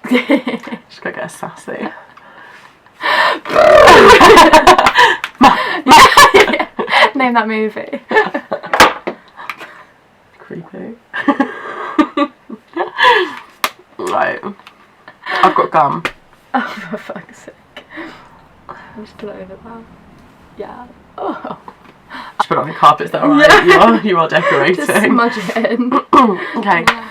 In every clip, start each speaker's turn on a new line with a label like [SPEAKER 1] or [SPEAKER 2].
[SPEAKER 1] Just go get a sassy.
[SPEAKER 2] Name that movie.
[SPEAKER 1] Creepy. Right. I've got gum.
[SPEAKER 2] Oh, for fuck's sake. I'll just put it over there. Yeah. Oh.
[SPEAKER 1] Just put it on the carpet, is that alright? Yeah. You are decorating.
[SPEAKER 2] Just smudge it in.
[SPEAKER 1] Okay.
[SPEAKER 2] Yeah.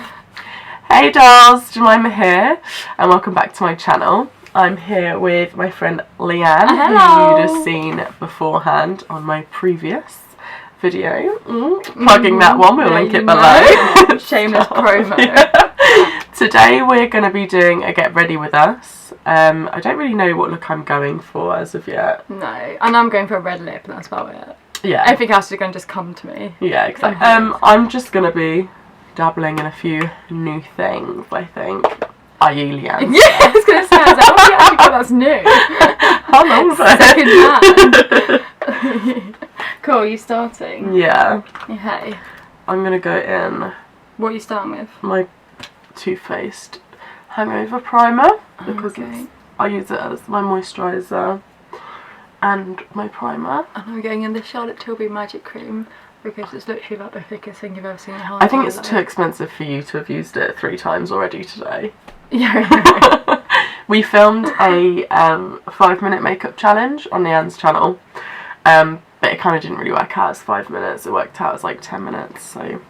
[SPEAKER 1] Hey dolls, Jemima here, and welcome back to my channel. I'm here with my friend Leanne,
[SPEAKER 2] Hello.
[SPEAKER 1] who you'd have seen beforehand on my previous video. Plugging that one, we'll link it below.
[SPEAKER 2] Shameless promo.
[SPEAKER 1] Yeah. Today we're going to be doing a get ready with us. I don't really know what look I'm going for as of yet.
[SPEAKER 2] No, and I'm going for a red lip, and that's about it.
[SPEAKER 1] Yeah.
[SPEAKER 2] Everything else is going to just come to me.
[SPEAKER 1] Yeah, exactly. I'm just going to be dabbling in a few new things, I think. I.e. Leanne.
[SPEAKER 2] Yeah, I was going to say, oh, yeah, actually, that's new.
[SPEAKER 1] How long is it?
[SPEAKER 2] Second hand. Cool, you starting?
[SPEAKER 1] Yeah.
[SPEAKER 2] Okay.
[SPEAKER 1] I'm going to go in
[SPEAKER 2] What are you starting with?
[SPEAKER 1] my Too Faced Hangover Primer because I use it as my moisturiser and my primer.
[SPEAKER 2] And I'm going in the Charlotte Tilbury Magic Cream because it's literally like the thickest thing you've ever seen in your whole
[SPEAKER 1] I think it's
[SPEAKER 2] life.
[SPEAKER 1] too expensive for you to have used it 3 times already today.
[SPEAKER 2] Yeah.
[SPEAKER 1] We filmed a 5-minute makeup challenge on Leanne's channel, but it kind of didn't really work out as 5 minutes. It worked out as like 10 minutes, so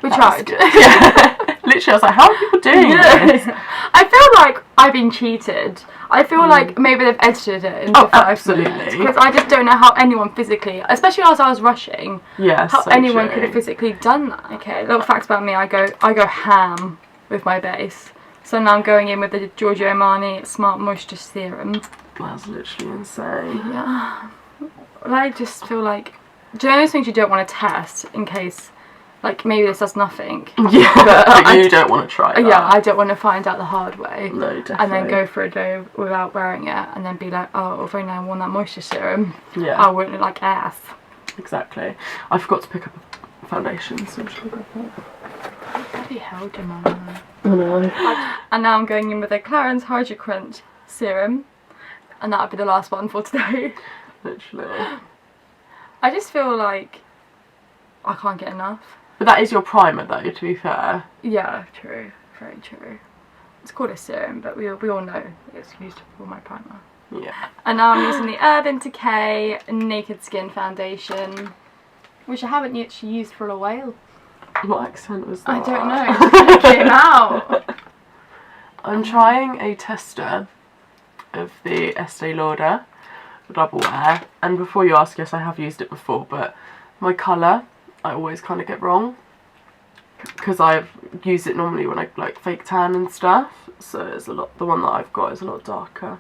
[SPEAKER 2] We tried.
[SPEAKER 1] Yeah. Literally, I was like, how are people doing this?
[SPEAKER 2] I feel like I've been cheated. I feel like maybe they've edited it into 5 minutes. Because I just don't know how anyone physically, especially as I was rushing, how
[SPEAKER 1] so
[SPEAKER 2] anyone
[SPEAKER 1] true.
[SPEAKER 2] could have physically done that. Okay, little facts about me, I go ham with my base. So now I'm going in with the Giorgio Armani Smart Moisture Serum.
[SPEAKER 1] That's literally insane.
[SPEAKER 2] Yeah. I just feel like, do you know those things you don't want to test in case, like, maybe this does nothing?
[SPEAKER 1] Yeah, but you don't want to try that.
[SPEAKER 2] Yeah, I don't want to find out the hard way.
[SPEAKER 1] No, definitely.
[SPEAKER 2] And then go for a day without wearing it and then be like, oh, if only I worn that moisture serum,
[SPEAKER 1] yeah,
[SPEAKER 2] I wouldn't look like ass.
[SPEAKER 1] Exactly. I forgot to pick up a foundation, so I'm just going to grab that.
[SPEAKER 2] Bloody hell, Jemima.
[SPEAKER 1] I know.
[SPEAKER 2] And now I'm going in with a Clarins Hydro Crunch Serum. And that'll be the last one for today.
[SPEAKER 1] Literally.
[SPEAKER 2] I just feel like I can't get enough.
[SPEAKER 1] But that is your primer though, to be fair.
[SPEAKER 2] Yeah, true. Very true. It's called a serum, but we all know it's used for my primer.
[SPEAKER 1] Yeah.
[SPEAKER 2] And now I'm using the Urban Decay Naked Skin Foundation, which I haven't actually used for a while.
[SPEAKER 1] What accent was that?
[SPEAKER 2] I don't know, it just kind of came out.
[SPEAKER 1] I'm trying a tester of the Estee Lauder Double Wear, and before you ask, yes, I have used it before, but my colour I always kind of get wrong because I've used it normally when I like fake tan and stuff, so it's a lot. The one that I've got is a lot darker.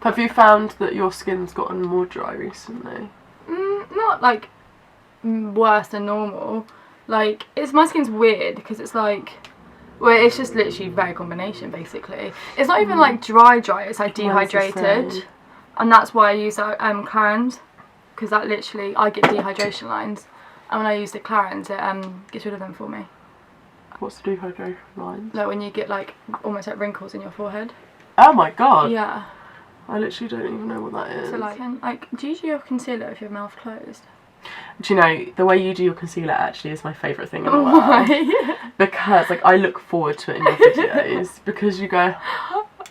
[SPEAKER 1] Have you found that your skin's gotten more dry recently?
[SPEAKER 2] Not like worse than normal. Like, my skin's weird because it's like, well, it's just literally very combination basically. It's not even like dry, it's like dehydrated, and that's why I use Clarins, because that literally, I get dehydration lines, and when I use the Clarins it gets rid of them for me.
[SPEAKER 1] What's the dehydration lines?
[SPEAKER 2] Like when you get like almost like wrinkles in your forehead.
[SPEAKER 1] Oh my god.
[SPEAKER 2] Yeah.
[SPEAKER 1] I literally don't even know what that is.
[SPEAKER 2] So like do you do your concealer with your mouth closed?
[SPEAKER 1] Do you know, the way you do your concealer actually is my favourite thing in the world.
[SPEAKER 2] Why?
[SPEAKER 1] Because like I look forward to it in your videos because you go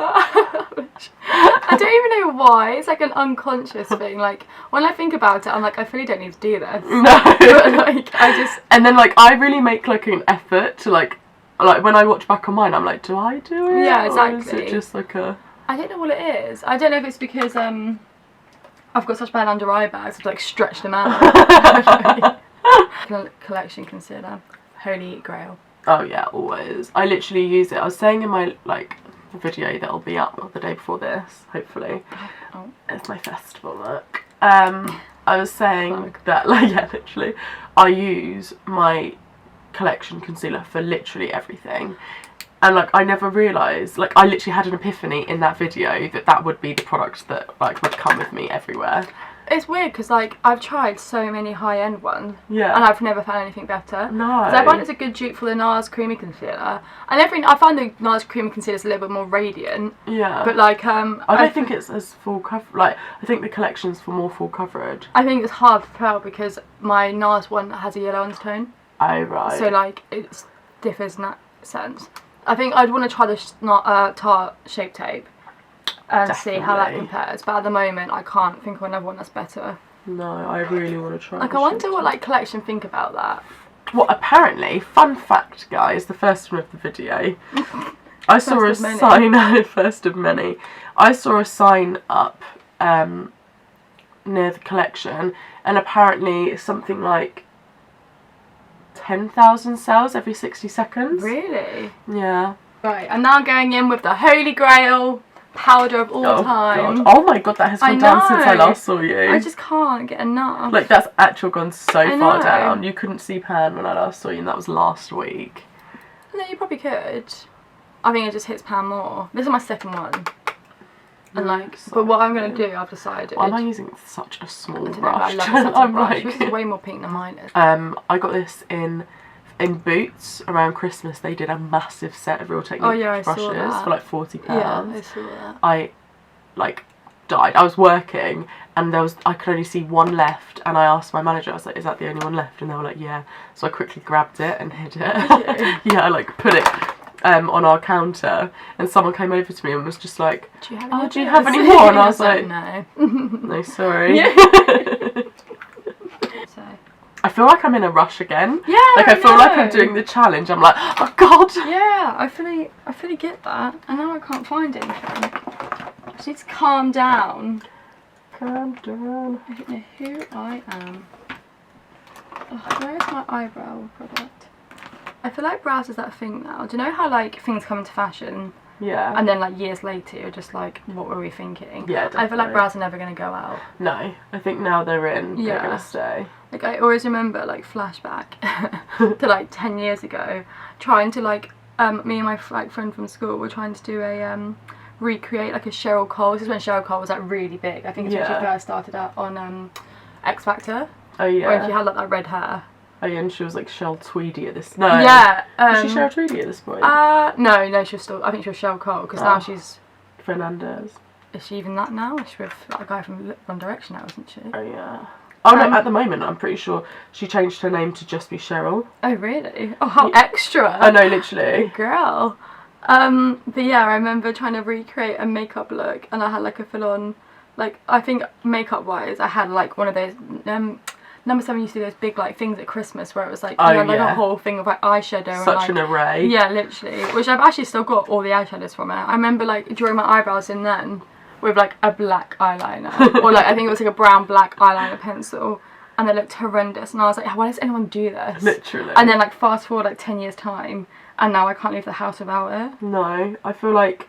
[SPEAKER 2] I don't even know why. It's like an unconscious thing. Like when I think about it, I'm like, I really don't need to do this.
[SPEAKER 1] No.
[SPEAKER 2] But like I just,
[SPEAKER 1] and then like I really make like an effort to like when I watch back on mine, I'm like, do I do it?
[SPEAKER 2] Yeah,
[SPEAKER 1] Or
[SPEAKER 2] exactly.
[SPEAKER 1] is it just like a...
[SPEAKER 2] I don't know what it is. I don't know if it's because I've got such bad under eye bags, I've like stretched them out. Collection concealer, holy grail.
[SPEAKER 1] Oh yeah, always. I literally use it. I was saying in my like video that'll be up the day before this, hopefully.
[SPEAKER 2] Oh.
[SPEAKER 1] It's my festival look. I was saying that like, yeah, literally, I use my collection concealer for literally everything. And like I never realised, like I literally had an epiphany in that video that would be the product that like would come with me everywhere.
[SPEAKER 2] It's weird because like I've tried so many high-end ones,
[SPEAKER 1] Yeah.
[SPEAKER 2] and I've never found anything better.
[SPEAKER 1] No.
[SPEAKER 2] Because I find it's a good dupe for the NARS creamy concealer, and I find the NARS creamy concealer is a little bit more radiant.
[SPEAKER 1] Yeah.
[SPEAKER 2] But like
[SPEAKER 1] I don't think it's as full cover. Like I think the collection's for more full coverage.
[SPEAKER 2] I think it's hard to tell because my NARS one has a yellow undertone.
[SPEAKER 1] Oh right.
[SPEAKER 2] So like it differs in that sense. I think I'd want to try the Tarte Shape Tape and see how that compares. But at the moment, I can't think of another one that's better.
[SPEAKER 1] No, I really want to try.
[SPEAKER 2] Like I wonder what like collection think about that.
[SPEAKER 1] Well, apparently, fun fact, guys, the first one of the video, I saw a sign. First of many. I saw a sign up near the collection, and apparently something like 10,000 cells every 60 seconds.
[SPEAKER 2] Really?
[SPEAKER 1] Yeah.
[SPEAKER 2] Right, I'm now going in with the Holy Grail powder of all time.
[SPEAKER 1] God. Oh my god, that has gone down since I last saw you.
[SPEAKER 2] I just can't get enough.
[SPEAKER 1] Like, that's actually gone so far down. You couldn't see pan when I last saw you, and that was last week.
[SPEAKER 2] No, you probably could. I think it just hits pan more. This is my second one. And like, but what I'm going to do, I've decided.
[SPEAKER 1] Why am I using such a small brush?
[SPEAKER 2] I love such a brush. This is way more pink than mine is.
[SPEAKER 1] I got this in Boots around Christmas. They did a massive set of Real Technique brushes for like £40.
[SPEAKER 2] Yeah, I saw that.
[SPEAKER 1] I like died. I was working and I could only see one left, and I asked my manager, I was like, is that the only one left? And they were like, yeah. So I quickly grabbed it and hid it. Yeah, I like put it on our counter, and someone came over to me and was just like, do you have any more? And I was like,
[SPEAKER 2] no.
[SPEAKER 1] No, sorry.
[SPEAKER 2] Yeah. So.
[SPEAKER 1] I feel like I'm in a rush again.
[SPEAKER 2] Yeah,
[SPEAKER 1] like I feel like I'm doing the challenge. I'm like, oh god.
[SPEAKER 2] Yeah, I fully get that, and now I can't find anything. I just need to calm down.
[SPEAKER 1] Calm down.
[SPEAKER 2] I don't know who I am. Ugh, where is my eyebrow product? I feel like brows is that thing now. Do you know how like things come into fashion?
[SPEAKER 1] Yeah.
[SPEAKER 2] And then like years later you're just like, what were we thinking?
[SPEAKER 1] Yeah, definitely.
[SPEAKER 2] I feel like brows are never going to go out.
[SPEAKER 1] No, I think now they're in, they're going to stay.
[SPEAKER 2] Like I always remember like flashback to like 10 years ago, trying to like, me and my friend from school were trying to do a, recreate like a Cheryl Cole. This is when Cheryl Cole was like really big. I think it's when she first started out on X Factor.
[SPEAKER 1] Oh yeah.
[SPEAKER 2] Where she had like that red hair.
[SPEAKER 1] Oh yeah, and she was like Shell Tweedy at this. No.
[SPEAKER 2] Yeah.
[SPEAKER 1] Was she Cheryl Tweedy at this point?
[SPEAKER 2] No, she was still. I think she was Cheryl Cole because now she's
[SPEAKER 1] Fernandez.
[SPEAKER 2] Is she even that now? Is she with that guy from One Direction now, isn't she?
[SPEAKER 1] Oh yeah. Oh no, at the moment I'm pretty sure she changed her name to just be Cheryl.
[SPEAKER 2] Oh really? Oh how extra!
[SPEAKER 1] Oh no, literally.
[SPEAKER 2] Girl. But yeah, I remember trying to recreate a makeup look, and I had like a full-on, like I think makeup-wise, I had like one of those. Number 7 used to do those big like things at Christmas where it was like you had like a whole thing of like eyeshadow.
[SPEAKER 1] Such an array.
[SPEAKER 2] Yeah, literally. Which I've actually still got all the eyeshadows from it. I remember like drawing my eyebrows in then with like a black eyeliner, or like I think it was like a brown black eyeliner pencil, and they looked horrendous. And I was like, why does anyone do this?
[SPEAKER 1] Literally.
[SPEAKER 2] And then like fast forward like 10 years time, and now I can't leave the house without it.
[SPEAKER 1] No, I feel like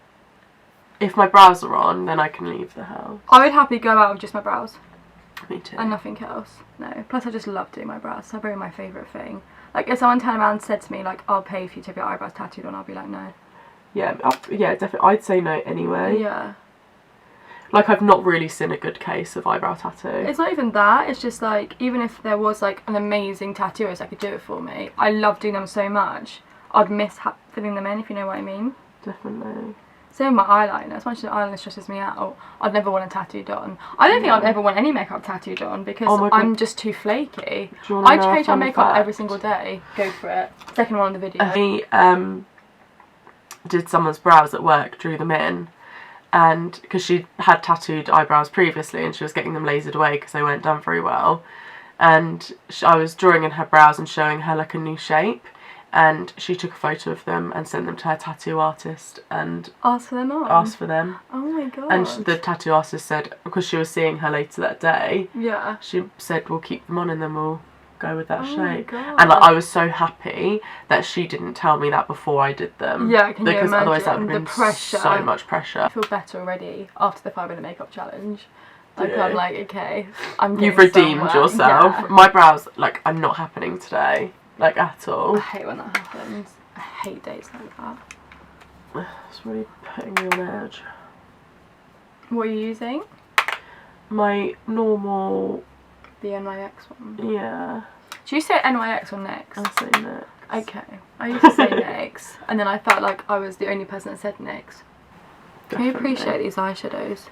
[SPEAKER 1] if my brows are on, then I can leave the house.
[SPEAKER 2] I would happily go out with just my brows.
[SPEAKER 1] Me too.
[SPEAKER 2] And nothing else. No. Plus I just love doing my brows. It's probably my favourite thing. Like if someone turned around and said to me like, I'll pay for you to have your eyebrows tattooed on, I'll be like, no.
[SPEAKER 1] Yeah, yeah, definitely. I'd say no anyway.
[SPEAKER 2] Yeah.
[SPEAKER 1] Like I've not really seen a good case of eyebrow tattoo.
[SPEAKER 2] It's not even that. It's just like, even if there was like an amazing tattooist that could do it for me, I love doing them so much, I'd miss filling them in, if you know what I mean.
[SPEAKER 1] Definitely.
[SPEAKER 2] Same with my eyeliner. As much as the eyeliner stresses me out, I'd never want it tattooed on. I don't think I'd ever want any makeup tattooed on because I'm just too flaky. I change my makeup every single day. Go for it. Second one on the video.
[SPEAKER 1] I did someone's brows at work, drew them in, and because she had tattooed eyebrows previously and she was getting them lasered away because they weren't done very well, and I was drawing in her brows and showing her like a new shape. And she took a photo of them and sent them to her tattoo artist and
[SPEAKER 2] asked for them on.
[SPEAKER 1] Asked for them.
[SPEAKER 2] Oh my god.
[SPEAKER 1] And the tattoo artist said, because she was seeing her later that day,
[SPEAKER 2] yeah,
[SPEAKER 1] she said we'll keep them on and then we'll go with that shape.
[SPEAKER 2] My god.
[SPEAKER 1] And like, I was so happy that she didn't tell me that before I did them.
[SPEAKER 2] Yeah, can you imagine? Because
[SPEAKER 1] otherwise that would have been pressure. So much pressure.
[SPEAKER 2] I feel better already after the 5-minute makeup challenge. Like I'm like, okay,
[SPEAKER 1] you've redeemed yourself. Yeah. My brows like are not happening today. Like at all.
[SPEAKER 2] I hate when that happens. I hate days like that.
[SPEAKER 1] It's really putting me on edge.
[SPEAKER 2] What are you using?
[SPEAKER 1] my normal,
[SPEAKER 2] The NYX one.
[SPEAKER 1] yeah.
[SPEAKER 2] Do you say NYX or NYX?
[SPEAKER 1] I say NYX.
[SPEAKER 2] Okay. I used to say NYX, and then I felt like I was the only person that said NYX. Can you appreciate these eyeshadows?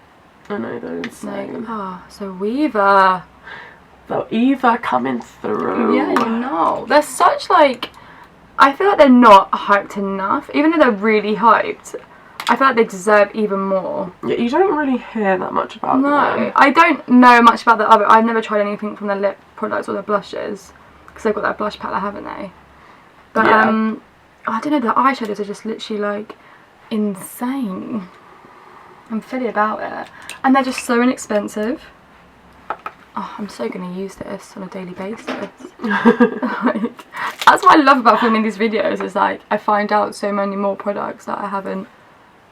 [SPEAKER 1] I know, they're insane.
[SPEAKER 2] So Weaver.
[SPEAKER 1] The Eva coming through.
[SPEAKER 2] Yeah, you know. They're such like, I feel like they're not hyped enough. Even though they're really hyped, I feel like they deserve even more.
[SPEAKER 1] Yeah, you don't really hear that much about them.
[SPEAKER 2] No, I don't know much about the other. I've never tried anything from their lip products or their blushes, because they've got that blush palette, haven't they? But
[SPEAKER 1] yeah.
[SPEAKER 2] I don't know, the eyeshadows are just literally like insane. I'm silly about it, and they're just so inexpensive. Oh, I'm so gonna use this on a daily basis. Like, that's what I love about filming these videos. Is like I find out so many more products that I haven't.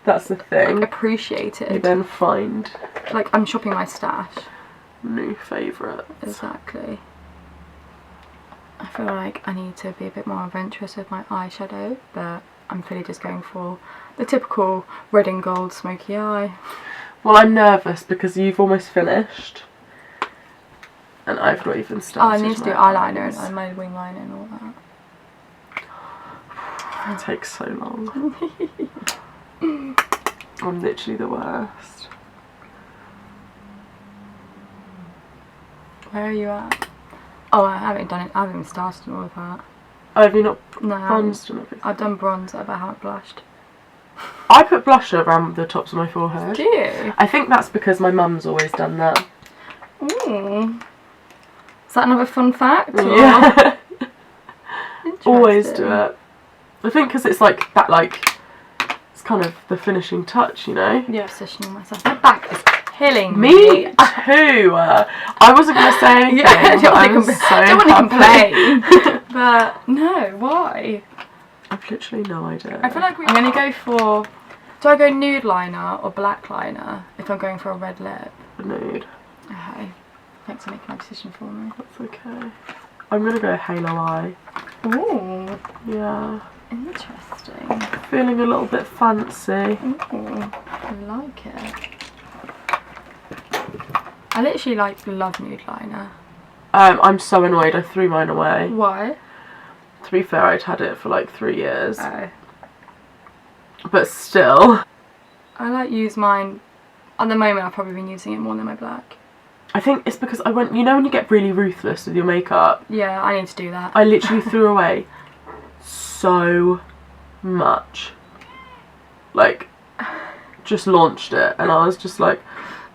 [SPEAKER 1] That's the thing.
[SPEAKER 2] Like, appreciated.
[SPEAKER 1] You then find.
[SPEAKER 2] Like I'm shopping my stash.
[SPEAKER 1] New favourites.
[SPEAKER 2] Exactly. I feel like I need to be a bit more adventurous with my eyeshadow, but I'm really just going for the typical red and gold smoky eye.
[SPEAKER 1] Well, I'm nervous because you've almost finished. And I've not even started.
[SPEAKER 2] Oh, I need to do eyeliner and my wing liner and all that.
[SPEAKER 1] It takes so long. I'm literally the worst.
[SPEAKER 2] Where are you at? Oh, I haven't done it. I haven't even started all of that.
[SPEAKER 1] Oh, have you not
[SPEAKER 2] No,
[SPEAKER 1] bronzed and everything?
[SPEAKER 2] I've done bronzer, but I haven't blushed.
[SPEAKER 1] I put blusher around the tops of my forehead.
[SPEAKER 2] Do you?
[SPEAKER 1] I think that's because my mum's always done that.
[SPEAKER 2] Ooh. Is that another fun fact? Or?
[SPEAKER 1] Yeah. Always do it. I think because it's like that, like, it's kind of the finishing touch, you know?
[SPEAKER 2] Yeah, positioning myself. My back is killing
[SPEAKER 1] Me
[SPEAKER 2] me.
[SPEAKER 1] too. I wasn't going to say anything.
[SPEAKER 2] Yeah, I
[SPEAKER 1] I'm
[SPEAKER 2] don't want to complain. But no, why?
[SPEAKER 1] I've literally no idea.
[SPEAKER 2] I feel like I'm going to go for... Do I go nude liner or black liner if I'm going for a red lip?
[SPEAKER 1] Nude.
[SPEAKER 2] Okay. Thanks for making my decision for me.
[SPEAKER 1] That's okay. I'm going to go halo eye.
[SPEAKER 2] Ooh.
[SPEAKER 1] Yeah.
[SPEAKER 2] Interesting.
[SPEAKER 1] Feeling a little bit fancy.
[SPEAKER 2] Ooh. I like it. I literally love nude liner.
[SPEAKER 1] I'm so annoyed I threw mine away.
[SPEAKER 2] Why?
[SPEAKER 1] To be fair, I'd had it for like 3 years.
[SPEAKER 2] Oh.
[SPEAKER 1] But still.
[SPEAKER 2] I use mine. At the moment I've probably been using it more than my black.
[SPEAKER 1] I think it's because I went, you know when you get really ruthless with your makeup?
[SPEAKER 2] Yeah, I need to do that.
[SPEAKER 1] I literally threw away so much. Like, just launched it and I was just like,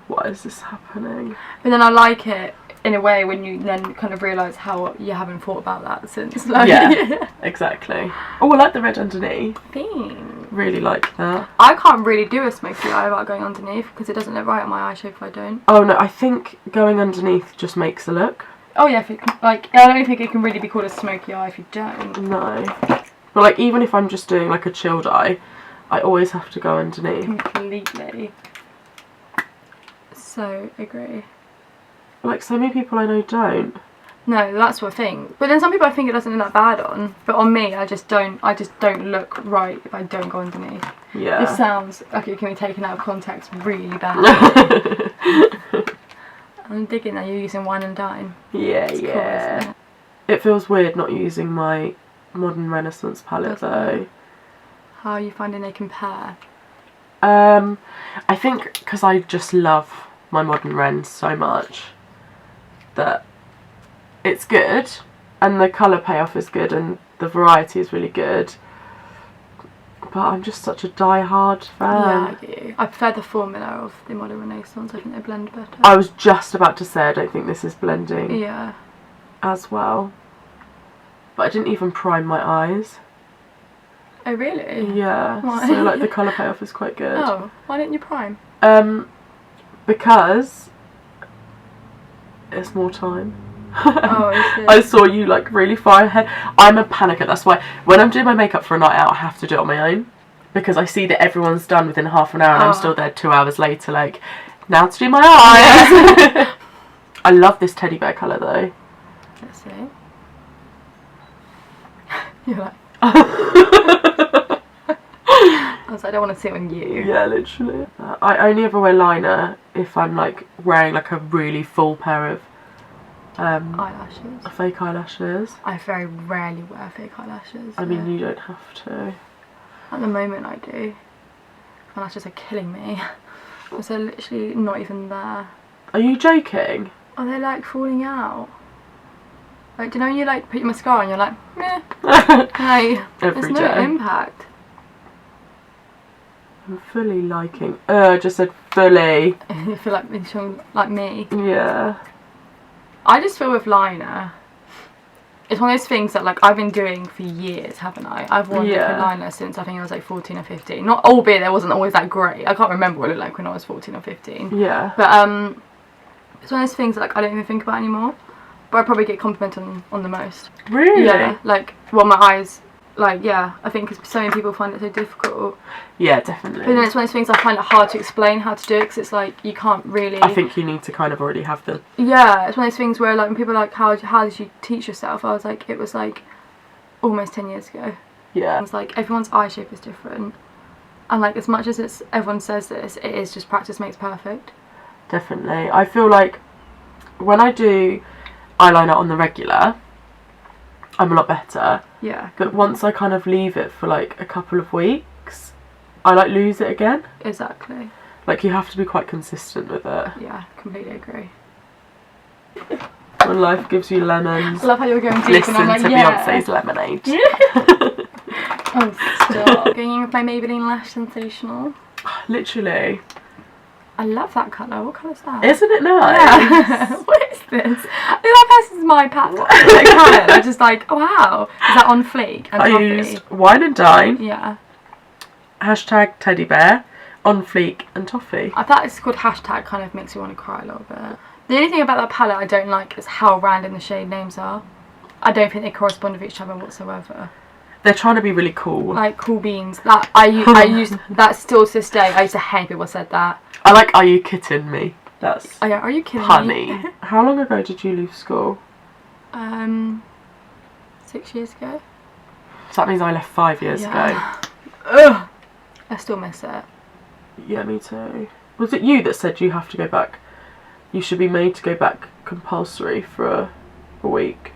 [SPEAKER 1] why is this happening?
[SPEAKER 2] But then I like it in a way when you then kind of realise how you haven't thought about that since. Like,
[SPEAKER 1] yeah, exactly. Oh, I like the red underneath.
[SPEAKER 2] Thing.
[SPEAKER 1] Really like that.
[SPEAKER 2] I can't really do a smoky eye without going underneath because it doesn't look right on my eye shape if I don't.
[SPEAKER 1] Oh no, I think going underneath just makes a look.
[SPEAKER 2] Oh yeah, if it, like I don't think it can really be called a smoky eye if you don't.
[SPEAKER 1] No. But like even if I'm just doing like a chilled eye, I always have to go underneath.
[SPEAKER 2] Completely. So agree.
[SPEAKER 1] Like so many people I know don't.
[SPEAKER 2] No, that's what I think. But then some people I think it doesn't look that bad on. But on me, I just don't look right if I don't go underneath.
[SPEAKER 1] Yeah.
[SPEAKER 2] This sounds like it can be taken out of context really bad. I'm digging that you're using wine and dine.
[SPEAKER 1] Yeah,
[SPEAKER 2] It's
[SPEAKER 1] yeah.
[SPEAKER 2] cool, isn't it?
[SPEAKER 1] It feels weird not using my Modern Renaissance palette though.
[SPEAKER 2] How are you finding they compare?
[SPEAKER 1] I think because I just love my Modern Ren so much that it's good and the colour payoff is good and the variety is really good. But I'm just such a die-hard fan.
[SPEAKER 2] Yeah, I do. I prefer the formula of the Modern Renaissance. I think they blend better.
[SPEAKER 1] I was just about to say I don't think this is blending
[SPEAKER 2] Yeah.
[SPEAKER 1] as well. But I didn't even prime my eyes.
[SPEAKER 2] Oh really?
[SPEAKER 1] Yeah.
[SPEAKER 2] Why?
[SPEAKER 1] So like the colour payoff is quite good.
[SPEAKER 2] Oh, why didn't you prime?
[SPEAKER 1] Because it's more time.
[SPEAKER 2] Oh, is it?
[SPEAKER 1] I saw you like really far ahead. I'm a panicker, that's why when I'm doing my makeup for a night out I have to do it on my own. Because I see that everyone's done within half an hour and I'm still there 2 hours later like, now to do my eyes. I love this teddy bear colour though.
[SPEAKER 2] Let's see. You're like... I was like, I don't want to sit on you.
[SPEAKER 1] Yeah, literally. I only ever wear liner if I'm like wearing like a really full pair of
[SPEAKER 2] eyelashes.
[SPEAKER 1] fake eyelashes.
[SPEAKER 2] I very rarely wear fake eyelashes.
[SPEAKER 1] I mean, you don't have to.
[SPEAKER 2] At the moment I do. Eyelashes are killing me. Because they're literally not even there.
[SPEAKER 1] Are you joking?
[SPEAKER 2] Are they like falling out? Like, do you know when you like put your mascara on, you're like, meh. Like, there's no impact.
[SPEAKER 1] I'm fully liking. I just said fully.
[SPEAKER 2] You feel like me.
[SPEAKER 1] Yeah.
[SPEAKER 2] I just feel with liner, it's one of those things that like I've been doing for years, haven't I? I've worn liquid liner since I think I was like 14 or 15. Not, albeit there wasn't always that great. I can't remember what it looked like when I was 14 or 15.
[SPEAKER 1] Yeah.
[SPEAKER 2] But it's one of those things that like I don't even think about anymore. But I probably get complimented on the most.
[SPEAKER 1] Really?
[SPEAKER 2] Yeah. Like, well, my eyes. Like, yeah, I think because so many people find it so difficult.
[SPEAKER 1] Yeah, definitely.
[SPEAKER 2] But then it's one of those things I find it hard to explain how to do it because it's like you can't really.
[SPEAKER 1] I think you need to kind of already have the.
[SPEAKER 2] Yeah, it's one of those things where like when people are like, how did you teach yourself? I was like, it was like almost 10 years ago.
[SPEAKER 1] Yeah.
[SPEAKER 2] It's like everyone's eye shape is different, and like as much as everyone says this, it is just practice makes perfect.
[SPEAKER 1] Definitely, I feel like when I do eyeliner on the regular, I'm a lot better.
[SPEAKER 2] Yeah.
[SPEAKER 1] But once I kind of leave it for like a couple of weeks, I like lose it again.
[SPEAKER 2] Exactly.
[SPEAKER 1] Like you have to be quite consistent with it.
[SPEAKER 2] Yeah, completely agree.
[SPEAKER 1] When life gives you lemons,
[SPEAKER 2] I love how you're going deep
[SPEAKER 1] listen
[SPEAKER 2] and I'm like,
[SPEAKER 1] to
[SPEAKER 2] yeah.
[SPEAKER 1] Beyonce's Lemonade.
[SPEAKER 2] Oh, stop. Going in with my Maybelline Lash Sensational.
[SPEAKER 1] Literally.
[SPEAKER 2] I love that colour. What colour's that?
[SPEAKER 1] Isn't it nice?
[SPEAKER 2] Yeah. What is this? I think that person's my palette. Like, I'm just like, oh, wow. Is that on fleek? And
[SPEAKER 1] I
[SPEAKER 2] toffee?
[SPEAKER 1] used Wine and Dine,
[SPEAKER 2] Yeah.
[SPEAKER 1] hashtag teddy bear, on fleek and toffee.
[SPEAKER 2] I thought it's called hashtag kind of makes me want to cry a little bit. The only thing about that palette I don't like is how random the shade names are. I don't think they correspond with each other whatsoever.
[SPEAKER 1] They're trying to be really cool.
[SPEAKER 2] Like cool beans. That I used that still to this day. I used to hate people said that.
[SPEAKER 1] I like Are You Kidding Me? That's
[SPEAKER 2] Oh yeah, are you kidding
[SPEAKER 1] honey.
[SPEAKER 2] me?
[SPEAKER 1] How long ago did you leave school?
[SPEAKER 2] 6 years ago.
[SPEAKER 1] So that means I left 5 years ago.
[SPEAKER 2] Ugh. I still miss it.
[SPEAKER 1] Yeah, me too. Was it you that said you have to go back? You should be made to go back compulsory for a week.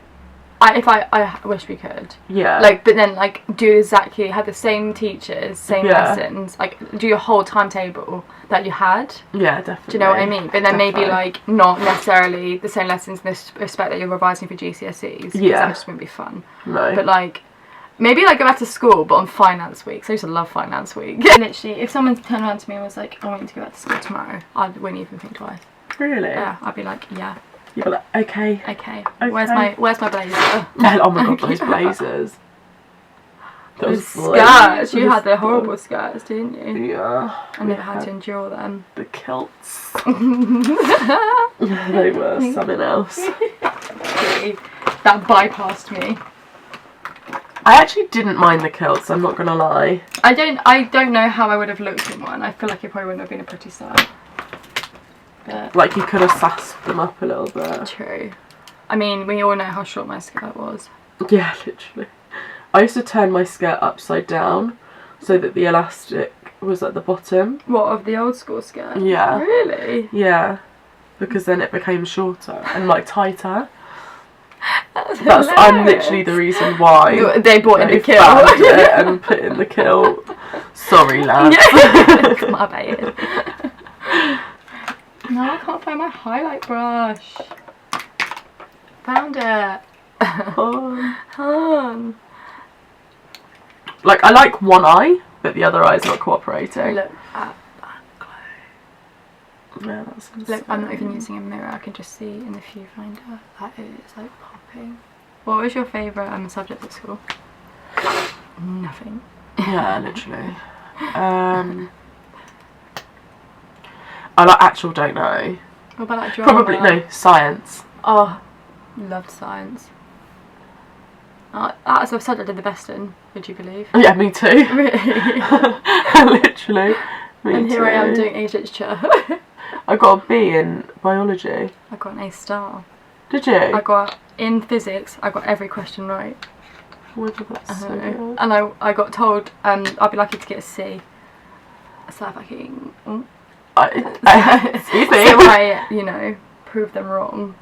[SPEAKER 2] I wish we could.
[SPEAKER 1] Yeah.
[SPEAKER 2] Like, but then like do exactly have the same teachers, same lessons, like do your whole timetable that you had.
[SPEAKER 1] Yeah, definitely.
[SPEAKER 2] Do you know what I mean? But then maybe like not necessarily the same lessons in this respect that you're revising for GCSEs.
[SPEAKER 1] Yeah.
[SPEAKER 2] That just wouldn't be fun.
[SPEAKER 1] No.
[SPEAKER 2] But like maybe like go back to school, but on finance week. So I used to love finance week. Literally, if someone turned around to me and was like, "I want you to go back to school tomorrow," I wouldn't even think twice.
[SPEAKER 1] Really?
[SPEAKER 2] Yeah, I'd be like, yeah.
[SPEAKER 1] You'd be like, okay.
[SPEAKER 2] Okay. Where's my blazer?
[SPEAKER 1] Oh my god, those blazers.
[SPEAKER 2] Those skirts. You had the horrible skirts, didn't you?
[SPEAKER 1] Yeah.
[SPEAKER 2] I never had to endure them.
[SPEAKER 1] The kilts. They were something else.
[SPEAKER 2] That bypassed me.
[SPEAKER 1] I actually didn't mind the kilts, I'm not gonna lie.
[SPEAKER 2] I don't know how I would have looked in one. I feel like it probably wouldn't have been a pretty style. But
[SPEAKER 1] like you could have sassed them up a little bit.
[SPEAKER 2] True. I mean, we all know how short my skirt was.
[SPEAKER 1] Yeah, literally. I used to turn my skirt upside down so that the elastic was at the bottom.
[SPEAKER 2] What, of the old school skirt?
[SPEAKER 1] Yeah.
[SPEAKER 2] Really?
[SPEAKER 1] Yeah. Because then it became shorter and like tighter.
[SPEAKER 2] I'm
[SPEAKER 1] literally the reason why
[SPEAKER 2] they bought in the kilt
[SPEAKER 1] found it and put in the kilt. Sorry, lads.
[SPEAKER 2] My bad. No, I can't find my highlight brush. Found it.
[SPEAKER 1] Like, I like one eye, but the other eye's not cooperating.
[SPEAKER 2] Look at that glow.
[SPEAKER 1] Yeah, that's insane.
[SPEAKER 2] Look, I'm not even using a mirror. I can just see in the viewfinder. That is like popping. What was your favourite subject at school? Nothing.
[SPEAKER 1] Yeah, literally. I like actual don't know.
[SPEAKER 2] What about like drama?
[SPEAKER 1] Probably no science.
[SPEAKER 2] Oh, loved science. That's a subject I did the best in. Would you believe?
[SPEAKER 1] Yeah, me too.
[SPEAKER 2] Really?
[SPEAKER 1] Literally. Me
[SPEAKER 2] and here
[SPEAKER 1] too.
[SPEAKER 2] I am doing English literature.
[SPEAKER 1] I got a B in biology.
[SPEAKER 2] I got an A star.
[SPEAKER 1] Did you?
[SPEAKER 2] I got in physics. I got every question right.
[SPEAKER 1] Where did that say?
[SPEAKER 2] And I got told I'd be lucky to get a C. So fucking.
[SPEAKER 1] Excuse me.
[SPEAKER 2] So I, you know, prove them wrong.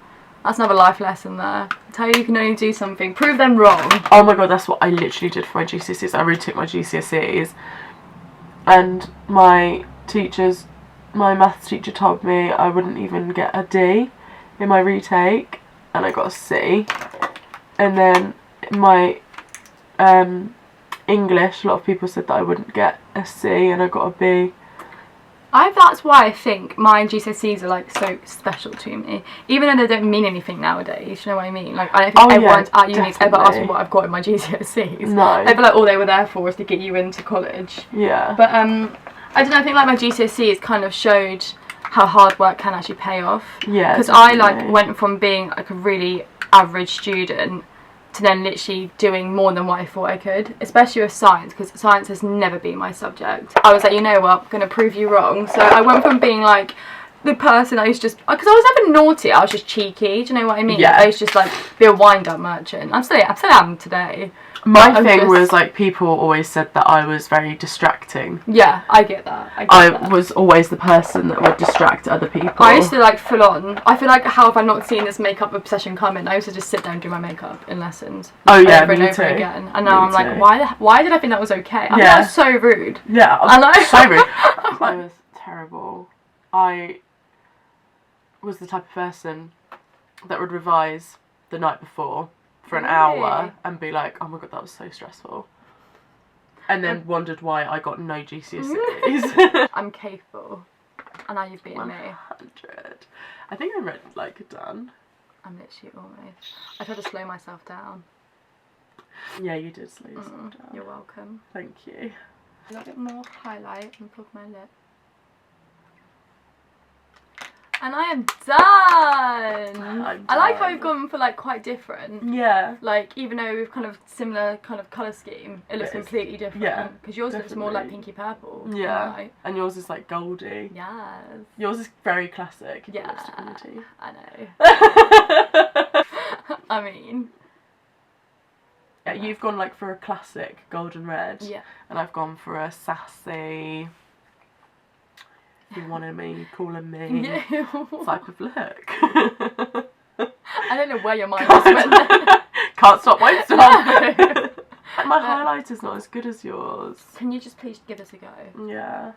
[SPEAKER 2] That's another life lesson there. Tell you can only do something, prove them wrong.
[SPEAKER 1] Oh my god, that's what I literally did for my GCSEs. I retook my GCSEs, and my maths teacher told me I wouldn't even get a D in my retake, and I got a C. And then my English, a lot of people said that I wouldn't get a C, and I got a B.
[SPEAKER 2] That's why I think my GCSEs are like so special to me, even though they don't mean anything nowadays. You know what I mean? Like, I don't think everyone at uni's ever asked me what I've got in my GCSEs.
[SPEAKER 1] No.
[SPEAKER 2] I feel like all they were there for was to get you into college.
[SPEAKER 1] Yeah.
[SPEAKER 2] But I don't know. I think like my GCSEs kind of showed how hard work can actually pay off.
[SPEAKER 1] Yeah.
[SPEAKER 2] Because I like went from being like a really average student to then literally doing more than what I thought I could, especially with science, because science has never been my subject. I was like, you know what, I'm going to prove you wrong. So I went from being like the person I used to just, because I was never naughty, I was just cheeky, do you know what I mean?
[SPEAKER 1] Yeah.
[SPEAKER 2] I used to just like be a wind-up merchant. I still am today.
[SPEAKER 1] My thing was like, people always said that I was very distracting.
[SPEAKER 2] Yeah, I get that.
[SPEAKER 1] I was always the person that would distract other people.
[SPEAKER 2] I used to like full on. I feel like, how have I not seen this makeup obsession coming? I used to just sit there and do my makeup in lessons.
[SPEAKER 1] Oh yeah,
[SPEAKER 2] over and over again. And now I'm like, why did I think that was okay? I think that was so rude.
[SPEAKER 1] Yeah, I was so rude. I was terrible. I was the type of person that would revise the night before for an hour and be like, oh my god, that was so stressful, and then wondered why I got no GCSEs.
[SPEAKER 2] I'm capable, and now you've beaten me.
[SPEAKER 1] 100. I think I'm like done.
[SPEAKER 2] I'm literally almost. I tried to slow myself down.
[SPEAKER 1] Yeah, you did slow yourself down.
[SPEAKER 2] You're welcome.
[SPEAKER 1] Thank you.
[SPEAKER 2] A little bit more highlight on the top of my lip. And I am done! I like how we've gone for like quite different.
[SPEAKER 1] Yeah.
[SPEAKER 2] Like, even though we've kind of similar kind of colour scheme, it looks completely different.
[SPEAKER 1] Yeah.
[SPEAKER 2] Because yours looks more like pinky purple.
[SPEAKER 1] Yeah.
[SPEAKER 2] Right?
[SPEAKER 1] And yours is like goldy.
[SPEAKER 2] Yes.
[SPEAKER 1] Yours is very classic.
[SPEAKER 2] Yeah. I know. I mean.
[SPEAKER 1] Yeah, you've gone like for a classic golden red.
[SPEAKER 2] Yeah. And
[SPEAKER 1] I've gone for a sassy, if you wanted me, calling me type of look.
[SPEAKER 2] I don't know where your mind is went then.
[SPEAKER 1] Can't stop won't stop. My highlighter's not as good as yours.
[SPEAKER 2] Can you just please give this a go?
[SPEAKER 1] Yeah.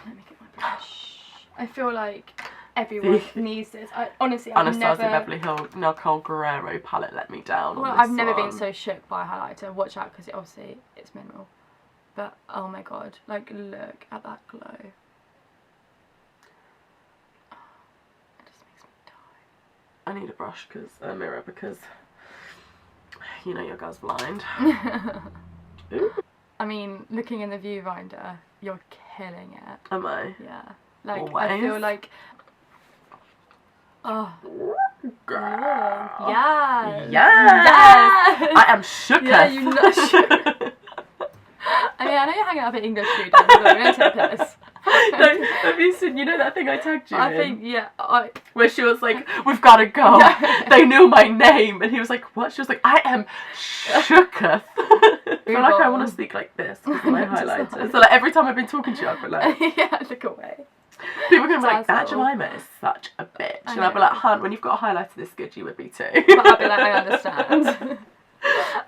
[SPEAKER 2] Let me get my brush. I feel like everyone needs this. Honestly, I've
[SPEAKER 1] Anastasia
[SPEAKER 2] never...
[SPEAKER 1] Beverly Hill Nicole Guerrero palette let me down.
[SPEAKER 2] Well, I've never been so shook by a highlighter. Watch out, because obviously it's minimal. But oh my god, like look at that glow. It just makes me die.
[SPEAKER 1] I need a mirror because you know your girl's blind.
[SPEAKER 2] I mean, looking in the viewfinder, you're killing it.
[SPEAKER 1] Am I?
[SPEAKER 2] Yeah. Like
[SPEAKER 1] always?
[SPEAKER 2] I feel like
[SPEAKER 1] Girl.
[SPEAKER 2] Yes.
[SPEAKER 1] Yes. I am shooketh.
[SPEAKER 2] Yeah, you know shook. I mean, I know you're hanging out with English students, but we're going to take a piss.
[SPEAKER 1] No, have you seen, you know that thing I tagged you in?
[SPEAKER 2] I think, yeah.
[SPEAKER 1] Where she was like, we've got to go.
[SPEAKER 2] No.
[SPEAKER 1] They knew my name. And he was like, what? She was like, I am shooketh. I feel like I want to speak like this with my highlighters. So like every time I've been talking to you, I've been like...
[SPEAKER 2] yeah, look away.
[SPEAKER 1] People can be like, that Jemima is such a bitch. And I'll be like, hun, when you've got a highlighter this good, you would be too.
[SPEAKER 2] But I'll be like, I understand.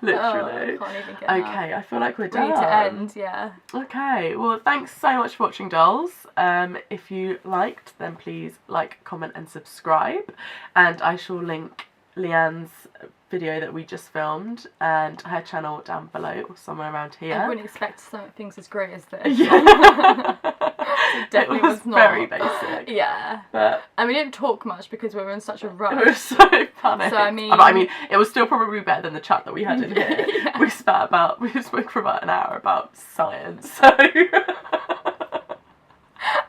[SPEAKER 1] Literally.
[SPEAKER 2] I can't even get
[SPEAKER 1] okay,
[SPEAKER 2] that.
[SPEAKER 1] I feel like we're
[SPEAKER 2] We
[SPEAKER 1] done.
[SPEAKER 2] need to end, yeah.
[SPEAKER 1] Okay, well, thanks so much for watching, dolls. If you liked, then please like, comment and subscribe. And I shall link Leanne's video that we just filmed and her channel down below or somewhere around here.
[SPEAKER 2] I wouldn't expect things as great as this.
[SPEAKER 1] Yeah.
[SPEAKER 2] It definitely
[SPEAKER 1] it was
[SPEAKER 2] not.
[SPEAKER 1] very basic.
[SPEAKER 2] Yeah.
[SPEAKER 1] But
[SPEAKER 2] and we didn't talk much because we were in such a rush.
[SPEAKER 1] it was so funny.
[SPEAKER 2] So I mean,
[SPEAKER 1] it was still probably better than the chat that we had in here.
[SPEAKER 2] Yeah.
[SPEAKER 1] We spoke for about an hour about science. So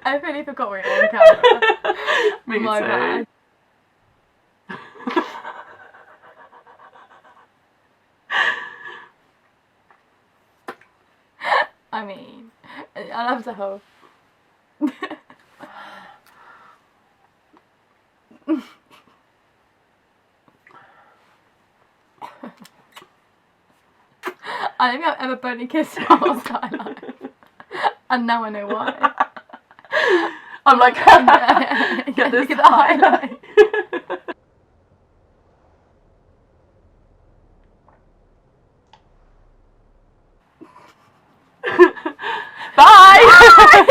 [SPEAKER 2] I really forgot we were on camera.
[SPEAKER 1] Me
[SPEAKER 2] My
[SPEAKER 1] too.
[SPEAKER 2] bad. I mean, I love the whole. I don't think I've ever burnt a kiss my whole entire life. And now I know why.
[SPEAKER 1] I'm like, get this
[SPEAKER 2] Get the highlight.
[SPEAKER 1] Bye!